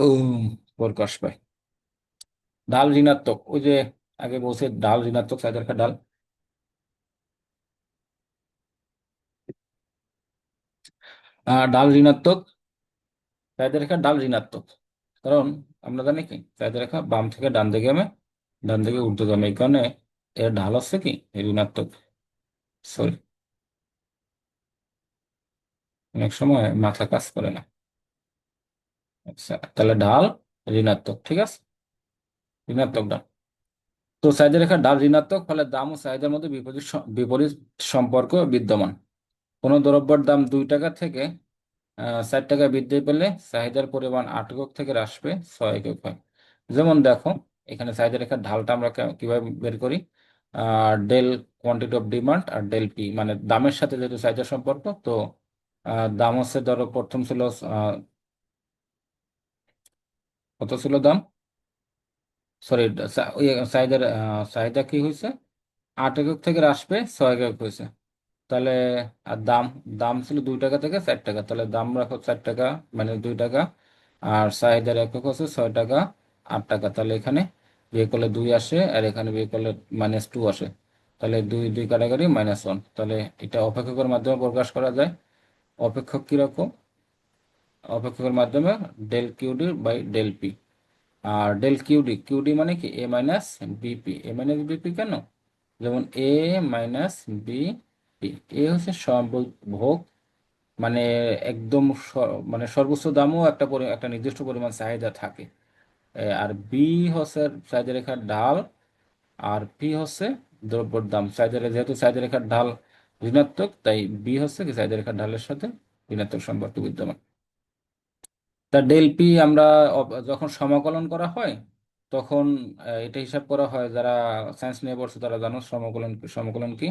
উম, প্রকাশ পায়। ঢাল ঋণাত্মক, ওই যে আগে বলছে ঢাল ঋণাত্মক, চাহিদা রেখার ঢাল। ঢাল ঋণাত্মক, চাহিদা রেখার ঢাল ঋণাত্মক। কারণ আমরা জানি কি, চাহিদা রেখা বাম থেকে ডান দিকে ডান দিকে ঊর্ধ্বগামী, এই কারণে এর ঢাল হচ্ছে কি ঋণাত্মক। সরি, অনেক সময় মাথা কাজ করে না। আচ্ছা, তাহলে ঢাল ঋণাত্মক, ঠিক আছে, ঋণাত্মক ঢাল। তো চাহিদা রেখার ঢাল ঋণাত্মক, ফলে দাম ও চাহিদার মধ্যে বিপরীত সম্পর্ক বিদ্যমান। কোনো দ্রব্যের দাম 2 টাকা থেকে 4 টাকা বৃদ্ধি পেলে চাহিদার পরিমাণ 8 একক থেকে হ্রাস পেয়ে 6 একক হয়। যেমন দেখো, এখানে চাহিদা রেখার ঢালটা আমরা কিভাবে বের করি? ডেল কোয়ান্টিটি অফ ডিমান্ড আর ডেল পি, মানে দামের সাথে যেহেতু চাহিদার সম্পর্ক, তো দাম হচ্ছে ধরো প্রথম ছিল কত ছিল দাম, সরি, চাহিদার চাহিদা কি হয়েছে? 8 একক থেকে হ্রাস পেয়ে 6 একক হয়েছে। তাহলে আর দাম, দাম ছিল 2 টাকা থেকে 4 টাকা, তাহলে দাম রাখো 4 টাকা, মানে 2 টাকা। আর চাহিদার একক হচ্ছে 6 টাকা, 8 টাকা। তাহলে এখানে বিয়ে করলে 2 আসে, আর এখানে বিয়ে করলে -2 আসে। তাহলে 2 2 কাটাকাটি -1। তাহলে এটা অপেক্ষকের মাধ্যমে প্রকাশ করা যায়। অপেক্ষক কিরকম? অপেক্ষকের মাধ্যমে del QD by del P. আর ডেল কিউডি, কিউডি মানে কি a minus BP. A minus BP কেন? যেমন এ মাইনাস বিপি, এ হচ্ছে ভোগ, মানে একদম মানে সর্বোচ্চ দামও একটা নির্দিষ্ট পরিমাণ চাহিদা থাকে। আর বি হচ্ছে চাহিদা রেখার ঢাল, আর পি হচ্ছে দ্রব্যের দাম। যেহেতু চাহিদা রেখার ঢাল ঋণাত্মক, তাই বি হচ্ছে কি চাহিদা রেখার ঢালের সাথে ঋণাত্মক সম্পর্ক বিদ্যমান। তা ডেল পি আমরা যখন সমাকলন করা হয়, তখন এটা হিসাব করা হয়। যারা সায়েন্স নিয়ে পড়ছে তারা জানো সমাকলন, সমাকলন কি।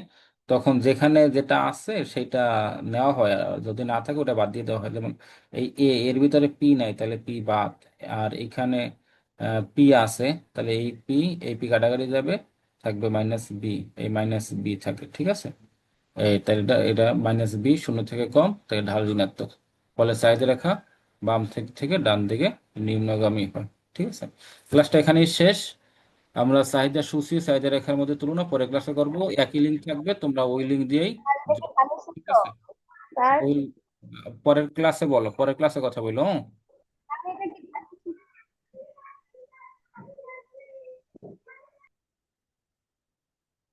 তখন যেখানে যেটা আছে সেটা নেওয়া হয়, আর যদি না থাকে ওটা বাদ দিয়ে দেওয়া হয়। যেমন এই এর ভিতরে পি নাই, তাহলে পি বাদ। আর এখানে পি আছে, তাহলে এই পি কাটাকাটি যাবে, থাকবে মাইনাস বি। এই মাইনাস বি থাকে, ঠিক আছে। এই তাহলে এটা এটা মাইনাস বি, শূন্য থেকে কম, তাহলে ঢাল ঋণাত্মক। ফলে চাহিদা রেখা বাম থেকে থেকে ডান দিকে নিম্নগামী হয়। ঠিক আছে, ক্লাসটা এখানেই শেষ। আমরা চাহিদা সূচি চাহিদা রেখার মধ্যে তুলনা পরে ক্লাসে করব। একই লিঙ্ক থাকবে, তোমরা ওই লিঙ্ক দিয়েই আর দেখি যোগ- ভালো ঠিক শিখছো আছে। স্যার। ওই পরের ক্লাসে বলো, পরের ক্লাসে কথা বলো, হ্যাঁ?